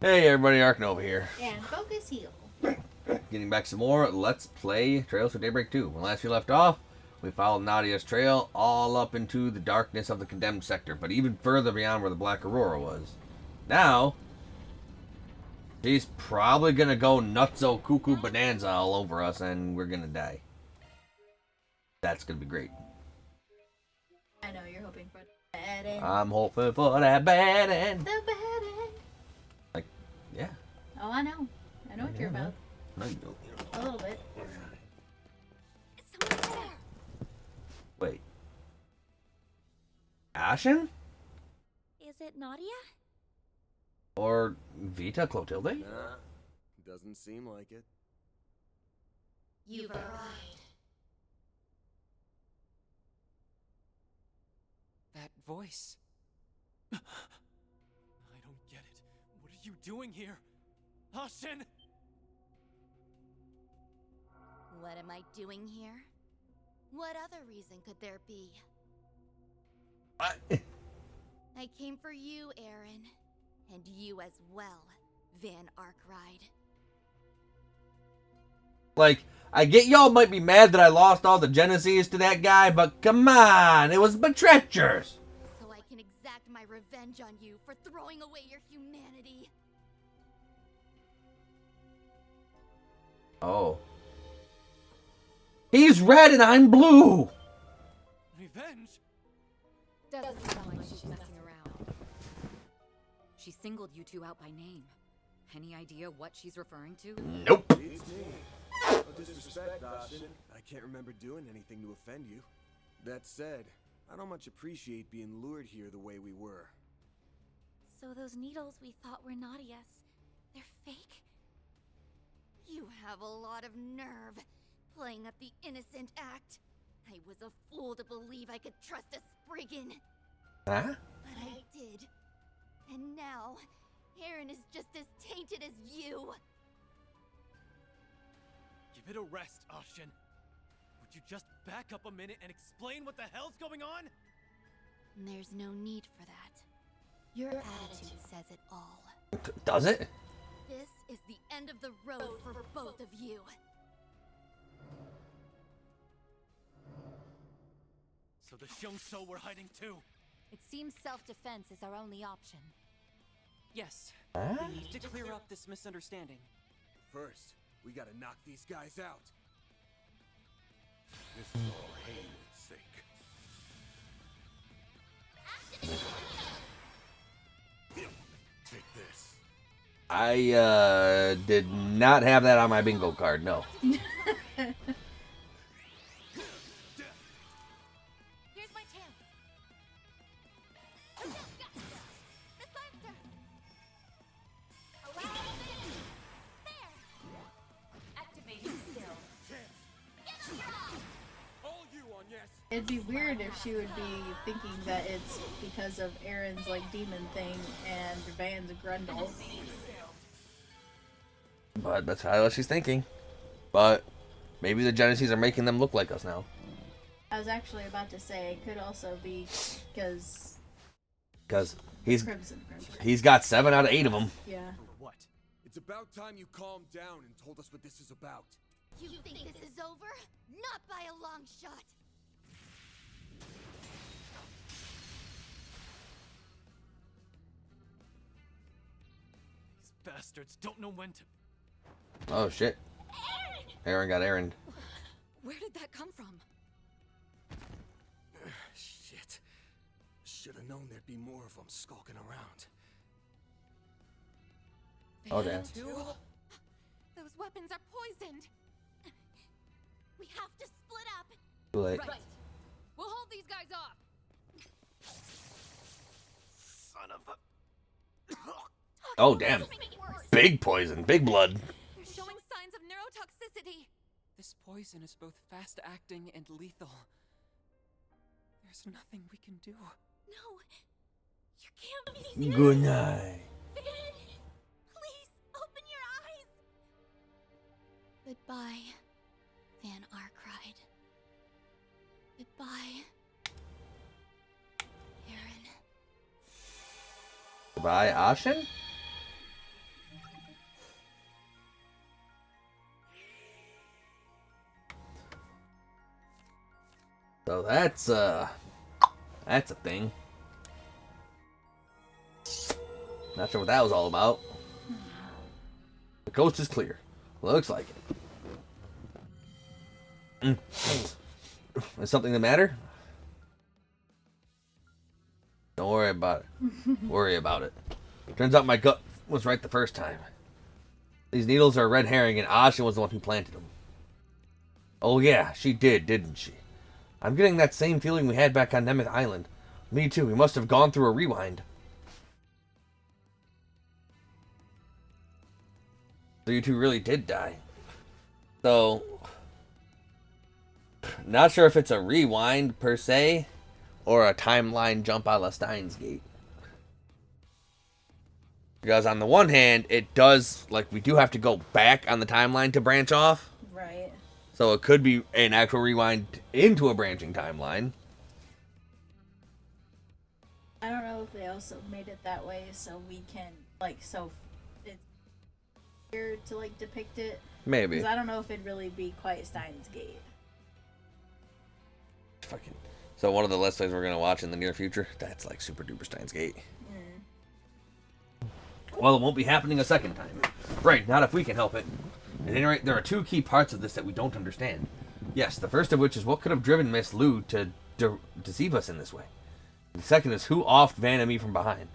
Hey everybody, Arknova here. And focus heal. Getting back some more Let's Play Trails Through Daybreak 2. When last we left off, we followed Nadia's trail all up into the darkness of the condemned sector, but even further beyond where the Black Aurora was. Now, she's probably gonna go nutso cuckoo bonanza all over us and we're gonna die. That's gonna be great. I know you're hoping for the bad end. I'm hoping for that bad end. The bad end. Like, yeah. Oh, I know. I know what you're about. No, you don't. A little bit. Someone's there. Wait. Ashen? Is it Nadia? Or Vita Clotilde? Nah, doesn't seem like it. You've arrived. That voice. I don't get it. What are you doing here? Ashen! What am I doing here? What other reason could there be? I came for you, Aaron. And you as well, Van Arkride. Like, I get y'all might be mad that I lost all the Genesis to that guy, but come on, it was treacherous. So I can exact my revenge on you for throwing away your humanity. Oh. He's red and I'm blue. Revenge? Doesn't sound like she's messing around. She singled you two out by name. Any idea what she's referring to? Nope. It's me. No disrespect, Ashen. I can't remember doing anything to offend you. That said, I don't much appreciate being lured here the way we were. So those needles we thought were Nadia's, they're fake? You have a lot of nerve, playing up the innocent act. I was a fool to believe I could trust a Spriggan. Huh? But I did. And now, Aaron is just as tainted as you. Give it a rest, Ashen. Would you just back up a minute and explain what the hell's going on? There's no need for that. Your attitude says it all. Does it? This is the end of the road for both of you. So the Xiongshou were hiding too. It seems self-defense is our only option. Yes. Huh? We need to clear up this misunderstanding. First, we gotta knock these guys out. This is all Hayward's sake. Take this. I did not have that on my bingo card, no. Here's my chance. Miss Lancer. There. Activating skill. All you on yes. It'd be weird if she would be thinking that it's because of Aaron's like demon thing and Van's Grundle. But that's how she's thinking. But maybe the Genesis are making them look like us now. I was actually about to say it could also be because he's Crimson. got 7 out of 8 of them. Yeah. For what? It's about time you calmed down and told us what this is about. You think this is over? Not by a long shot. These bastards don't know when to... Oh shit. Aaron got Aaron. Where did that come from? Shit. Should have known there'd be more of them skulking around. Oh damn. Those weapons are poisoned. We have to split up. Too late. Right. We'll hold these guys off. Son of a... Oh damn. Big poison, big blood. You're showing signs of neurotoxicity. This poison is both fast-acting and lethal. There's nothing we can do. No, you can't be. Good night. Please open your eyes. Goodbye, Van Arkride. Goodbye, Aaron. By Ashen? So that's a thing. Not sure what that was all about. The coast is clear. Looks like it. Is something the matter? Don't worry about it. Worry about it. Turns out my gut was right the first time. These needles are a red herring, and Ashin was the one who planted them. Oh yeah, she did, didn't she? I'm getting that same feeling we had back on Nemeth Island. Me too, we must have gone through a rewind. So you two really did die. So, not sure if it's a rewind per se, or a timeline jump a la Steins Gate. Because on the one hand, it does, like, we do have to go back on the timeline to branch off. Right. So it could be an actual rewind into a branching timeline. I don't know if they also made it that way so we can, like, so it's here to, like, depict it. Maybe. Because I don't know if it'd really be quite Steins Gate. Fucking. So one of the Let's Plays we're going to watch in the near future, that's like super duper Steins Gate. Well, it won't be happening a second time. Right, not if we can help it. At any rate, there are two key parts of this that we don't understand. Yes, the first of which is what could have driven Miss Lu to deceive us in this way. The second is who offed Van and me from behind.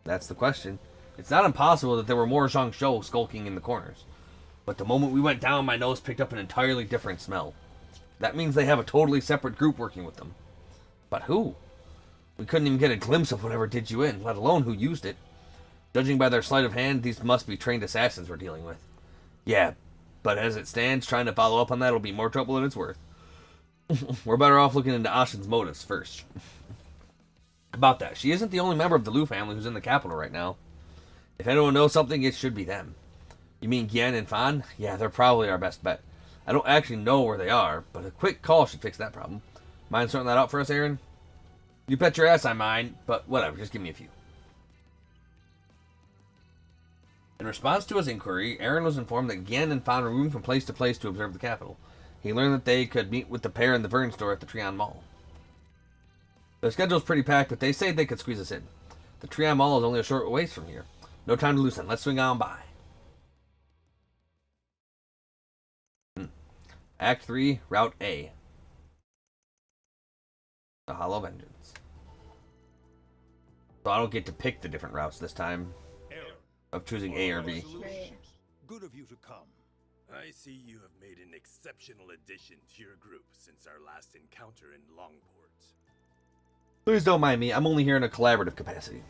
That's the question. It's not impossible that there were more Zhang Shou skulking in the corners. But the moment we went down, my nose picked up an entirely different smell. That means they have a totally separate group working with them. But who? We couldn't even get a glimpse of whatever did you in, let alone who used it. Judging by their sleight of hand, these must be trained assassins we're dealing with. Yeah, but as it stands, trying to follow up on that will be more trouble than it's worth. We're better off looking into Ashin's motives first. About that, she isn't the only member of the Lu family who's in the capital right now. If anyone knows something, it should be them. You mean Gian and Fan? Yeah, they're probably our best bet. I don't actually know where they are, but a quick call should fix that problem. Mind sorting that out for us, Aaron? You bet your ass I mind, but whatever, just give me a few. In response to his inquiry, Aaron was informed that Gian and Fan were moving from place to place to observe the capital. He learned that they could meet with the pair in the Vern store at the Trion Mall. Their schedule's pretty packed, but they say they could squeeze us in. The Trion Mall is only a short ways from here. No time to loosen. Let's swing on by. Act 3, Route A. The Hollow Vengeance. So I don't get to pick the different routes this time of choosing A or B. Right. Good of you to come. I see you have made an exceptional addition to your group since our last encounter in Longport. Please don't mind me. I'm only here in a collaborative capacity.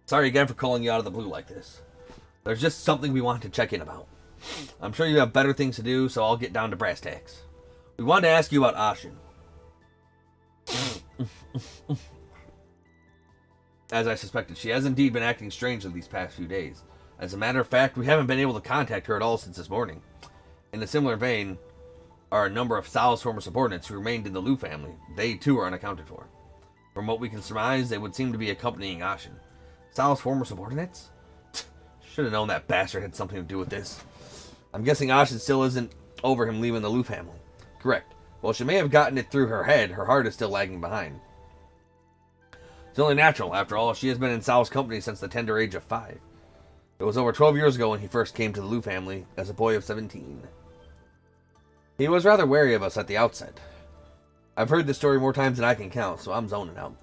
Sorry again for calling you out of the blue like this. There's just something we want to check in about. I'm sure you have better things to do, so I'll get down to brass tacks. We wanted to ask you about Ashin. As I suspected, she has indeed been acting strangely these past few days. As a matter of fact, we haven't been able to contact her at all since this morning. In a similar vein are a number of Sal's former subordinates who remained in the Lu family. They too are unaccounted for. From what we can surmise, they would seem to be accompanying Ashin. Sal's former subordinates? Should have known that bastard had something to do with this. I'm guessing Ashin still isn't over him leaving the Lu family. Correct. While she may have gotten it through her head, her heart is still lagging behind. It's only natural, after all, she has been in Sal's company since the tender age of 5. It was over 12 years ago when he first came to the Lu family, as a boy of 17. He was rather wary of us at the outset. I've heard this story more times than I can count, so I'm zoning out.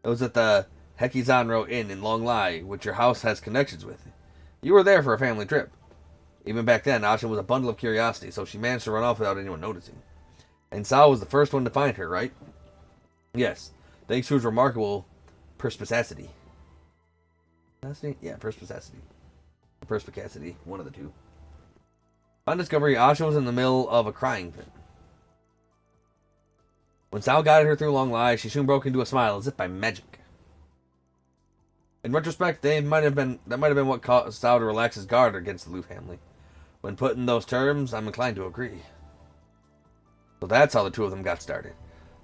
It was at the Hekizanro Inn in Long Lai, which your house has connections with. You were there for a family trip. Even back then, Ashin was a bundle of curiosity, so she managed to run off without anyone noticing. And Sal was the first one to find her, right? Yes, thanks to his remarkable perspicacity. Yeah, perspicacity. Perspicacity, one of the two. On discovery, Ashin was in the middle of a crying fit. When Sal guided her through Long Lai, she soon broke into a smile as if by magic. In retrospect, that might have been what caused Sal to relax his guard against the Lu family. When put in those terms, I'm inclined to agree. So that's how the two of them got started.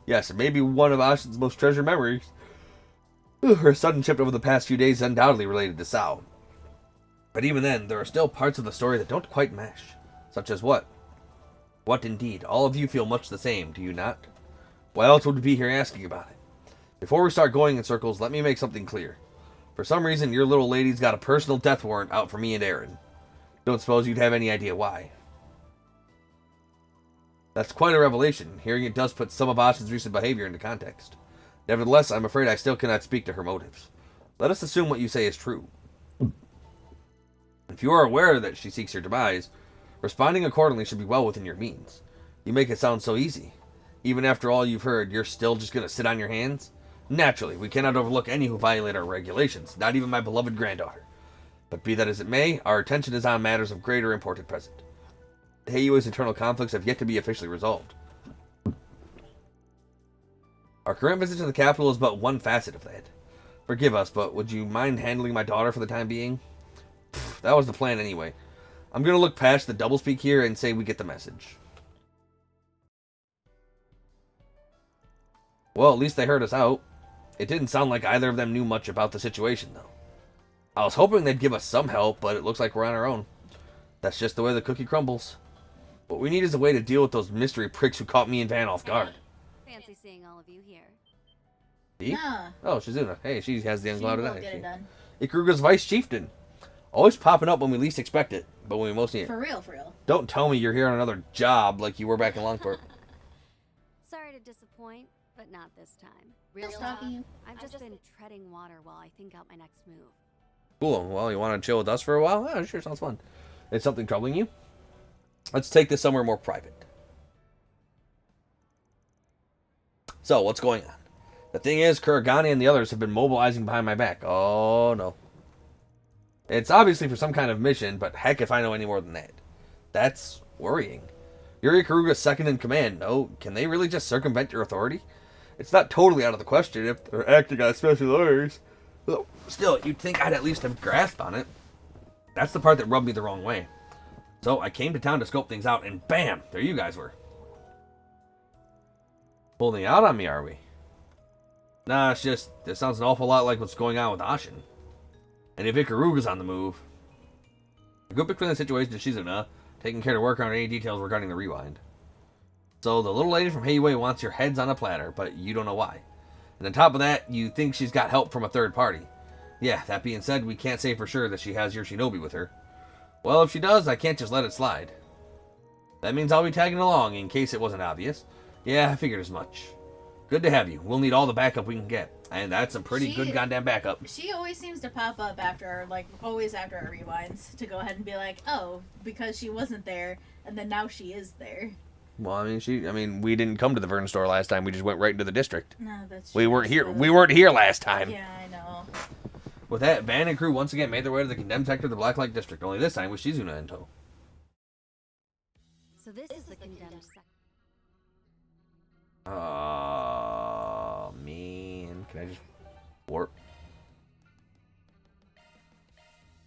Yes, it may be one of Ashin's most treasured memories. Her sudden shift over the past few days is undoubtedly related to Sal. But even then, there are still parts of the story that don't quite mesh. Such as what? What indeed? All of you feel much the same, do you not? Why else would we be here asking about it? Before we start going in circles, let me make something clear. For some reason, your little lady's got a personal death warrant out for me and Aaron. Don't suppose you'd have any idea why. That's quite a revelation. Hearing it does put some of Ashin's recent behavior into context. Nevertheless, I'm afraid I still cannot speak to her motives. Let us assume what you say is true. If you are aware that she seeks your demise, responding accordingly should be well within your means. You make it sound so easy. Even after all you've heard, you're still just going to sit on your hands? Naturally, we cannot overlook any who violate our regulations, not even my beloved granddaughter. But be that as it may, our attention is on matters of greater import at present. Heiyue's internal conflicts have yet to be officially resolved. Our current visit to the capital is but one facet of that. Forgive us, but would you mind handling my daughter for the time being? That was the plan anyway. I'm going to look past the doublespeak here and say we get the message. Well, at least they heard us out. It didn't sound like either of them knew much about the situation, though. I was hoping they'd give us some help, but it looks like we're on our own. That's just the way the cookie crumbles. What we need is a way to deal with those mystery pricks who caught me and Van off guard. Fancy seeing all of you here. See? Nah. Oh, Shizuna. Hey, she has the She unclouded will eye. get it done. Ikaruga's vice chieftain. Always popping up when we least expect it, but when we most need it. For real, for real. Don't tell me you're here on another job like you were back in Longport. Sorry to disappoint, but not this time. Real stalking you? I've just been treading water while I think out my next move. Cool. Well, you want to chill with us for a while? Oh, sure, sounds fun. Is something troubling you? Let's take this somewhere more private. So, what's going on? The thing is, Kuragane and the others have been mobilizing behind my back. Oh, no. It's obviously for some kind of mission, but heck if I know any more than that. That's worrying. You're Ikaruga's second in command. No, can they really just circumvent your authority? It's not totally out of the question if they're acting on special orders. Still, you'd think I'd at least have grasped on it. That's the part that rubbed me the wrong way. So I came to town to scope things out, and bam, there you guys were. Holding out on me, are we? Nah, it's just, this sounds an awful lot like what's going on with Ashin. And if Ikaruga's on the move, a good between the situation to Shizuna, taking care to work on any details regarding the rewind. So the little lady from Heiyue wants your heads on a platter, but you don't know why. And on top of that, you think she's got help from a third party. Yeah, that being said, we can't say for sure that she has your shinobi with her. Well, if she does, I can't just let it slide. That means I'll be tagging along, in case it wasn't obvious. Yeah, I figured as much. Good to have you. We'll need all the backup we can get. And that's a pretty good goddamn backup. She always seems to pop up after, like, always after our rewinds to go ahead and be like, oh, because she wasn't there, and then now she is there. Well, I mean, we didn't come to the Vern store last time. We just went right into the district. No, that's We true, weren't here. so- We weren't here last time. Yeah, I know. With that, Van and crew once again made their way to the condemned sector of the Blacklight District. Only this time with Shizuna in tow. So this is the condemned sector. Oh, man. Can I just warp?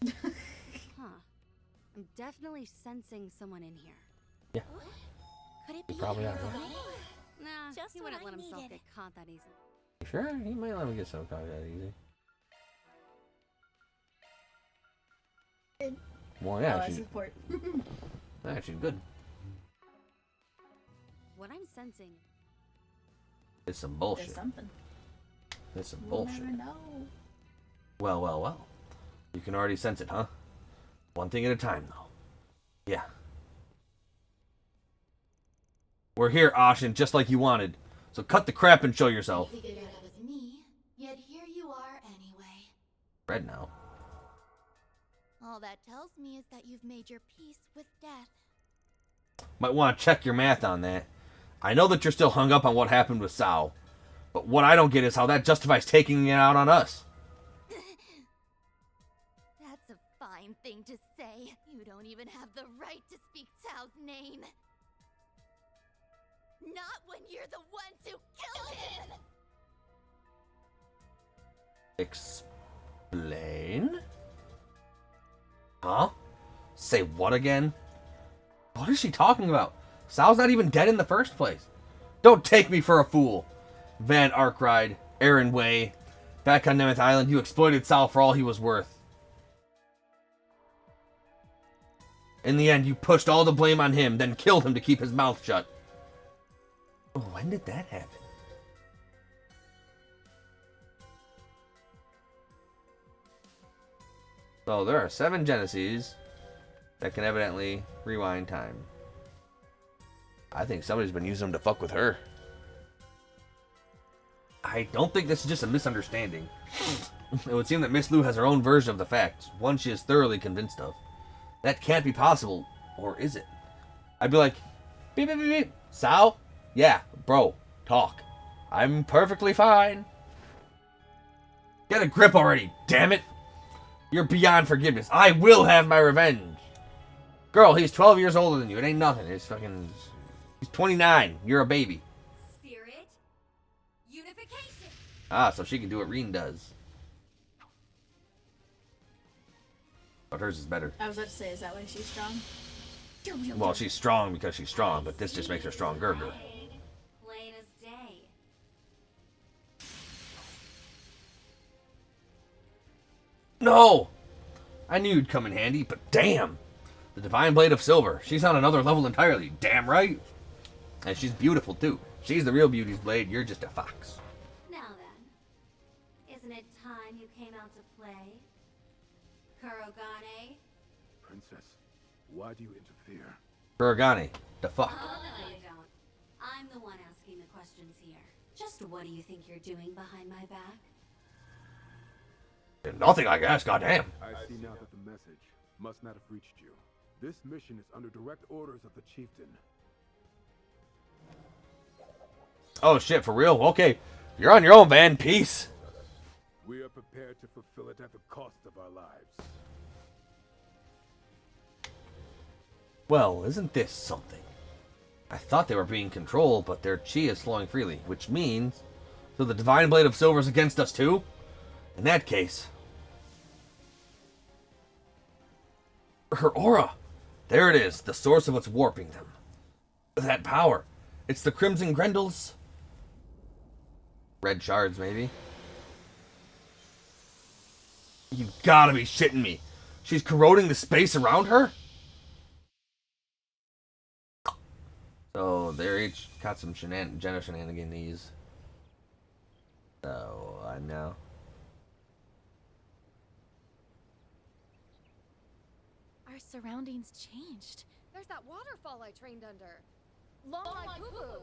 Huh. I'm definitely sensing someone in here. Yeah. Could it You be probably are. Nah, Just he what wouldn't I let himself needed. get caught that easily. Sure, he might let me get so caught that easy. Well, yeah, oh, I she's support. actually good. What I'm sensing. It's some There's bullshit. something. It's some We'll bullshit. never know. Well, well, well. You can already sense it, huh? One thing at a time, though. Yeah. We're here, Ashin, just like you wanted. So cut the crap and show yourself. You figured it out with me, yet here you are anyway. Red now. All that tells me is that you've made your peace with death. Might want to check your math on that. I know that you're still hung up on what happened with Sao. But what I don't get is how that justifies taking it out on us. That's a fine thing to say. You don't even have the right to speak Tao's name. Not when you're the ones who killed him! Explain? Huh? Say what again? What is she talking about? Sal's not even dead in the first place. Don't take me for a fool. Van Arkwright, Aaron Way. Back on Nemeth Island, you exploited Sal for all he was worth. In the end, you pushed all the blame on him, then killed him to keep his mouth shut. Oh, when did that happen? So there are 7 Genesis that can evidently rewind time. I think somebody's been using them to fuck with her. I don't think this is just a misunderstanding. It would seem that Miss Lou has her own version of the facts, one she is thoroughly convinced of. That can't be possible, or is it? I'd be like, beep, beep, beep, beep. Sal? Yeah, bro, talk. I'm perfectly fine. Get a grip already, damn it. You're beyond forgiveness. I will have my revenge. Girl, he's 12 years older than you. It ain't nothing. It's fucking... He's 29. You're a baby. Spirit unification. Ah, so she can do what Reen does. But hers is better. I was about to say, is that why she's strong? Well, she's strong because she's strong, but this just makes her stronger. Plain as day. No! I knew you'd come in handy, but damn! The Divine Blade of Silver. She's on another level entirely. Damn right! And she's beautiful, too. She's the real Beauty's Blade. You're just a fox. Now then, isn't it time you came out to play? Kurogane? Princess, why do you interfere? Kurogane. The fuck. Oh, no, you don't. I'm the one asking the questions here. Just what do you think you're doing behind my back? Nothing, I guess. Goddamn. I see now that the message must not have reached you. This mission is under direct orders of the chieftain. Oh, shit, for real? Okay. You're on your own, man. Peace. We are prepared to fulfill it at the cost of our lives. Well, isn't this something? I thought they were being controlled, but their chi is flowing freely, which means... So the Divine Blade of Silver is against us, too? In that case... Her aura! There it is, the source of what's warping them. That power. It's the Crimson Grendel's... red shards, maybe? You gotta be shitting me. She's corroding the space around her? So, they're each got some Jenna shenanigans. So, I know. Our surroundings changed. There's that waterfall I trained under. Long like Boo-Boo.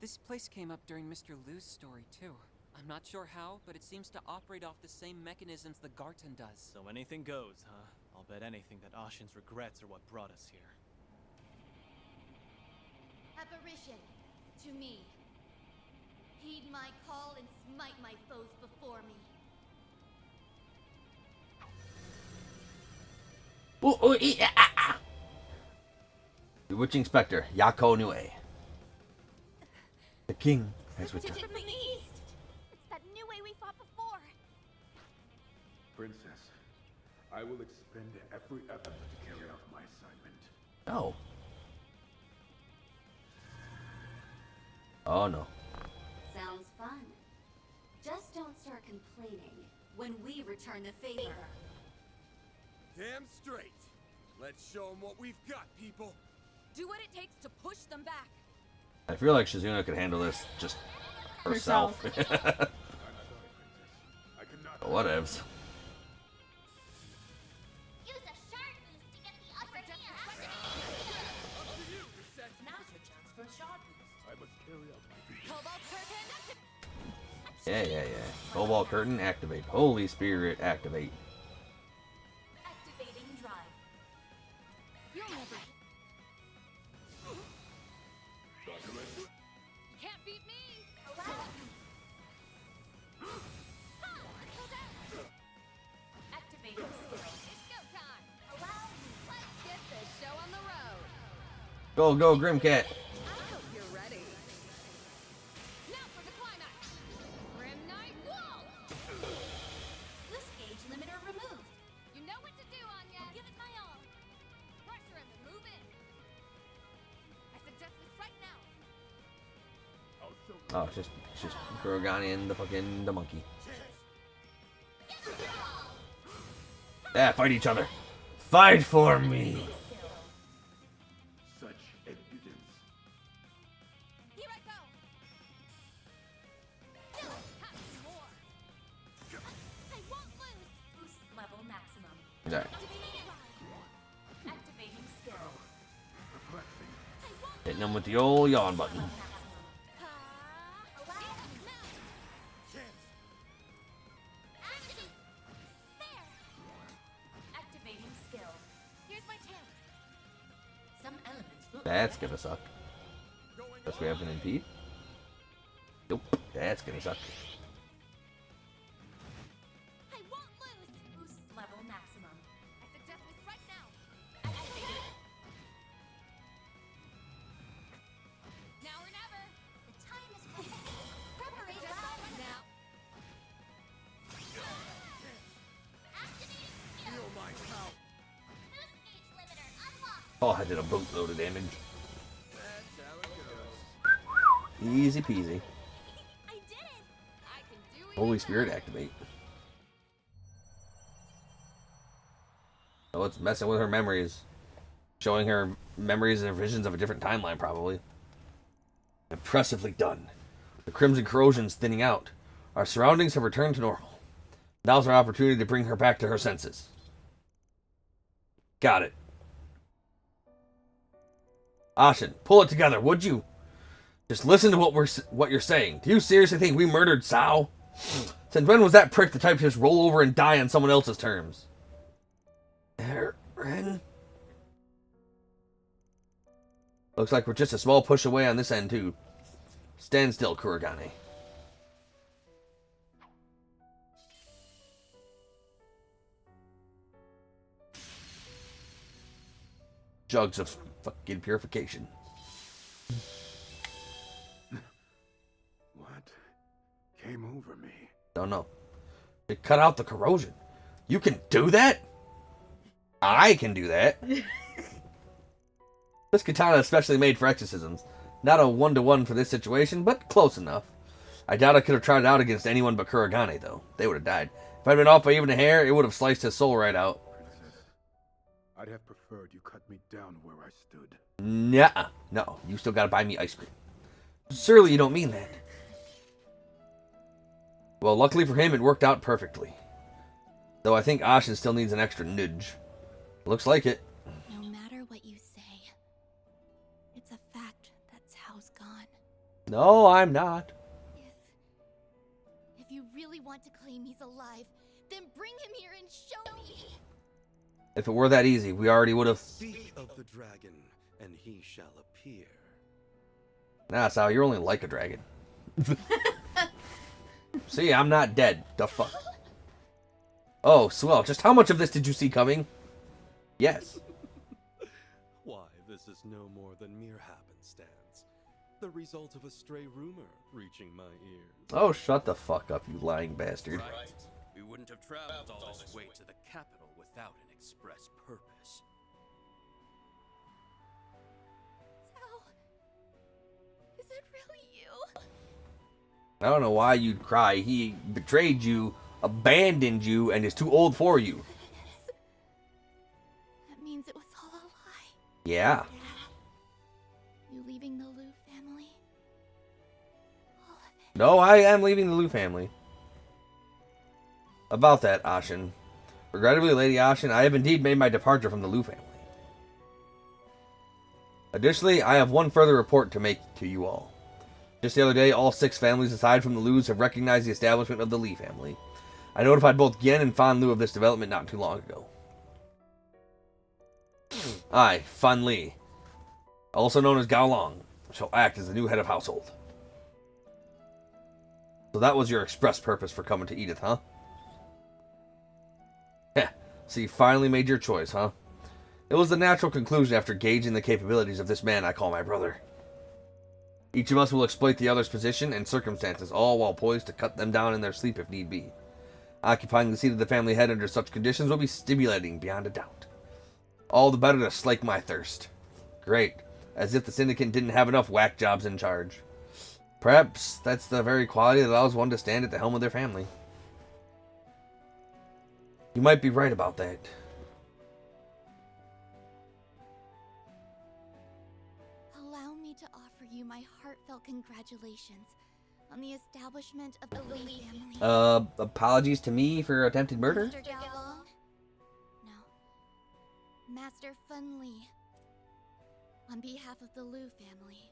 This place came up during Mr. Liu's story, too. I'm not sure how, but it seems to operate off the same mechanisms the Garten does. So anything goes, huh? I'll bet anything that Ashen's regrets are what brought us here. Apparition, to me. Heed my call and smite my foes before me. Bewitching Spectre, Yako Nue. The king has returned. From the east! It's that new way we fought before! Princess, I will expend every effort to carry out my assignment. No. Oh no. Sounds fun. Just don't start complaining when we return the favor. Damn straight. Let's show them what we've got, people. Do what it takes to push them back. I feel like Shizuna could handle this just herself. I'm sorry, Princess. I cannot. Whatevs. Use a shard boost to get the upper hand. Now's your chance for a shot boost. I must carry out my duty. Cobalt curtain. Yeah. Cobalt Curtain, activate. Holy Spirit, activate. Activating drive. You'll never. Can't beat me. Activating skill. It's go time. Let's get this show on the road. Go, Grimcat. I hope you're ready. Now for the climax. Grim Knight Wall. This gauge limiter removed. You know what to do, Anya. Give it my all. Pressure him and move in. I suggest this right now. Oh, it's just Kurogane and the monkey. Yeah, fight each other. Fight for me. hitting him with the old yawn button. Activating skill. Here's my chance. Some elements look That's gonna suck. Guess we have an impede. Nope, that's gonna suck. I won't lose. Boost level maximum. I suggest this right now. Activate it. Now or never. The time is right. Preparation now. Activating skill. Feel my power. Boost gauge limiter unlocked. Oh, I did a boatload of damage. That's how it goes. Easy peasy. I did it. I can do it. Holy Spirit activate. Oh, it's messing with her memories. Showing her memories and visions of a different timeline, probably. Impressively done. The crimson corrosion's thinning out. Our surroundings have returned to normal. Now's our opportunity to bring her back to her senses. Got it. Ashen, pull it together, would you? Just listen to what you're saying. Do you seriously think we murdered Sao? Since when was that prick the type to just roll over and die on someone else's terms? Eren? Looks like we're just a small push away on this end, too. Stand still, Kurogane. Jugs of fucking purification. What came over me? Don't know. It cut out the corrosion. You can do that? I can do that. This katana is specially made for exorcisms. Not a one-to-one for this situation, but close enough. I doubt I could have tried it out against anyone but Kurogane, though. They would have died. If I'd been off by even a hair, it would have sliced his soul right out. Princess, I'd have preferred you cut me down where I stood. Nuh-uh. No, you still gotta buy me ice cream. Surely you don't mean that. Well, luckily for him, it worked out perfectly. Though I think Ashen still needs an extra nudge. Looks like it. No matter what you say, it's a fact that Cao's gone. No, I'm not. If you really want to claim he's alive, then bring him here and show me. If it were that easy, we already would have... Speak of the dragon, and he shall appear. Nah, Sal, you're only like a dragon. See, I'm not dead. The fuck? Oh, swell. Just how much of this did you see coming? Yes. Why, this is no more than mere happenstance. The result of a stray rumor reaching my ears. Oh, shut the fuck up, you lying bastard. Right. We wouldn't have traveled all this way to the capital without an express purpose. Cao, is it really you? I don't know why you'd cry. He betrayed you, abandoned you, and is too old for you. That means it was all a lie. Yeah. You leaving the Liu family? All of it. No, I am leaving the Liu family. About that, Ashen. Regrettably, Lady Ashen, I have indeed made my departure from the Liu family. Additionally, I have one further report to make to you all. Just the other day, all 6 families aside from the Lius have recognized the establishment of the Li family. I notified both Gen and Fan Lu of this development not too long ago. I, Fan Li, also known as Gao Long, shall act as the new head of household. So that was your express purpose for coming to Edith, huh? Heh, so you finally made your choice, huh? It was the natural conclusion after gauging the capabilities of this man I call my brother. Each of us will exploit the other's position and circumstances, all while poised to cut them down in their sleep if need be. Occupying the seat of the family head under such conditions will be stimulating beyond a doubt. All the better to slake my thirst. Great. As if the syndicate didn't have enough whack jobs in charge. Perhaps that's the very quality that allows one to stand at the helm of their family. You might be right about that. Allow me to offer you my heartfelt congratulations on the establishment of the Li family. Apologies to me for attempted murder? Master Gao Long? No. Master Fen Li. On behalf of the Liu family,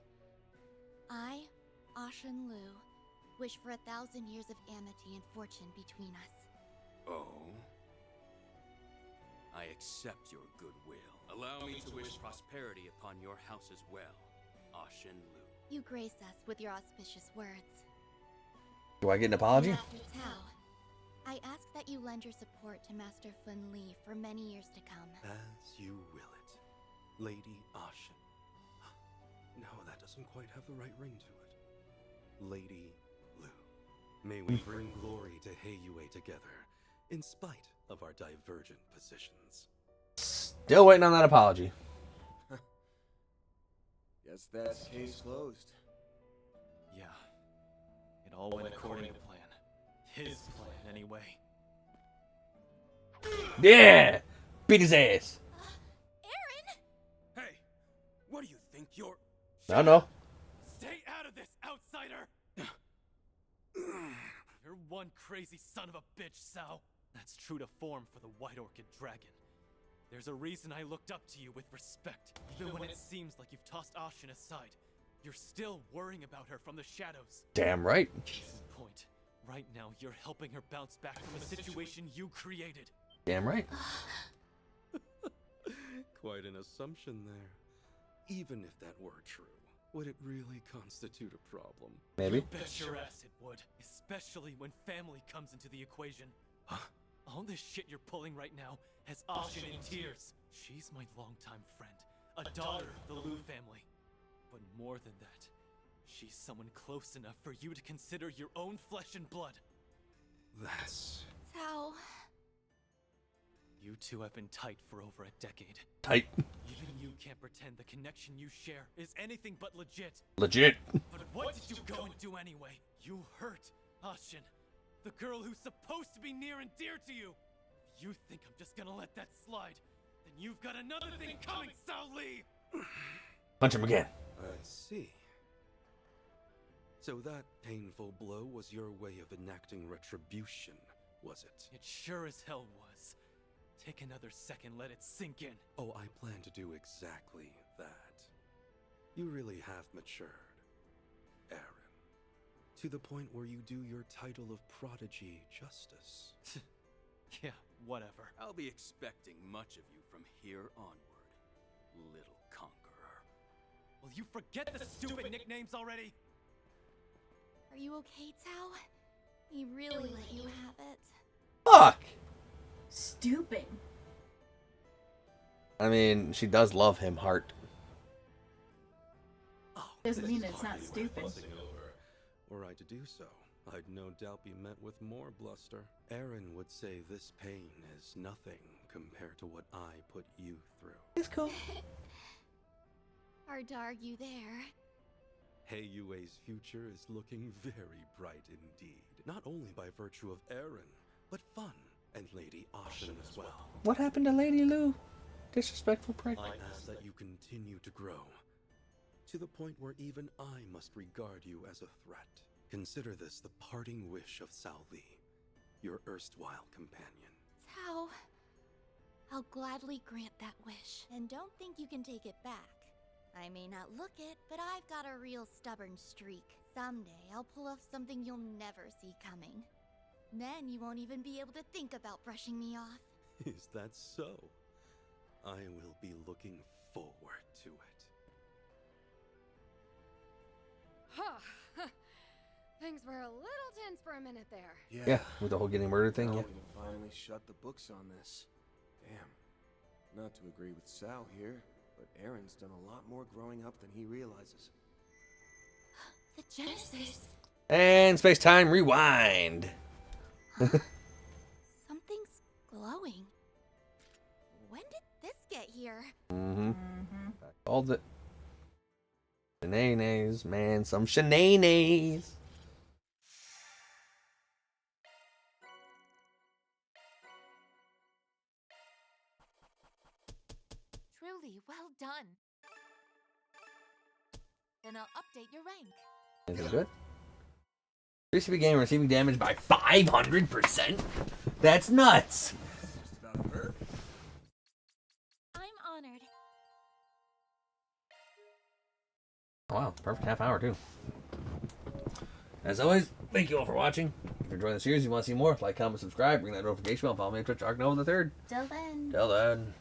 I, Ashen Liu, wish for 1,000 years of amity and fortune between us. Oh? I accept your goodwill. Allow me to wish prosperity upon your house as well, Ashen Lu. You grace us with your auspicious words. Do I get an apology? Master Cao, I ask that you lend your support to Master Fun Li for many years to come. As you will it, Lady Ashen. No, that doesn't quite have the right ring to it. Lady Lu. May we bring glory to Heiyue together, in spite of our divergent positions. Still waiting on that apology. Guess that's case closed. Yeah. It all went according to plan. His plan, anyway. Yeah! Beat his ass. Aaron! Hey! What do you think you're... I don't know. Stay out of this, outsider! You're one crazy son of a bitch, Sao. That's true to form for the White Orchid Dragon. There's a reason I looked up to you with respect. Even when it seems like you've tossed Ashen aside, you're still worrying about her from the shadows. Damn right. Case in point. Right now, you're helping her bounce back from a situation you created. Damn right. Quite an assumption there. Even if that were true, would it really constitute a problem? Maybe. You bet your ass it would. Especially when family comes into the equation. All this shit you're pulling right now has Ashen in tears. She's my longtime friend, a daughter of the Liu family. But more than that, she's someone close enough for you to consider your own flesh and blood. That's... Cao. You two have been tight for over a decade. Tight. Even you can't pretend the connection you share is anything but legit. Legit. But what did you go and do anyway? You hurt Ashen, the girl who's supposed to be near and dear to you. If you think I'm just gonna let that slide, then you've got another thing coming, Sao Li! Punch him again. I see. So that painful blow was your way of enacting retribution, was it? It sure as hell was. Take another second, let it sink in. Oh, I plan to do exactly that. You really have matured, Aaron. To the point where you do your title of prodigy justice. Yeah, whatever. I'll be expecting much of you from here onward, little conqueror. Will you forget the stupid nicknames already? Are you okay, Cao? We really let you have it. Fuck! Stupid. I mean, she does love him, Heart. Doesn't mean it's not stupid. Were I to do so, I'd no doubt be met with more bluster. Aaron would say this pain is nothing compared to what I put you through. It's cool. Hard to argue there. Heiyue's future is looking very bright indeed. Not only by virtue of Aaron, but Fun and Lady Ashen as well. What happened to Lady Lu? Disrespectful prick. I ask that you continue to grow, to the point where even I must regard you as a threat. Consider this the parting wish of Sao Li, your erstwhile companion. Cao, I'll gladly grant that wish. And don't think you can take it back. I may not look it, but I've got a real stubborn streak. Someday, I'll pull off something you'll never see coming. Then you won't even be able to think about brushing me off. Is that so? I will be looking forward to it. Huh. Things were a little tense for a minute there. Yeah, with the whole getting murdered thing, Now yeah. we can finally shut the books on this. Damn. Not to agree with Sal here, but Aaron's done a lot more growing up than he realizes. The Genesis. And space-time rewind. Something's glowing. When did this get here? Mm-hmm. I called it. Shenanigans, man. Some shenanigans. Truly, well done. Then I'll update your rank. Is it good? PCB game receiving damage by 500%? That's nuts! I'm honored. Oh, wow, perfect half hour too. As always, thank you all for watching. If you're enjoying the series, you want to see more, like, comment, subscribe, ring that notification bell, follow me on Twitch, Arcnova the Third. Till then. Till then.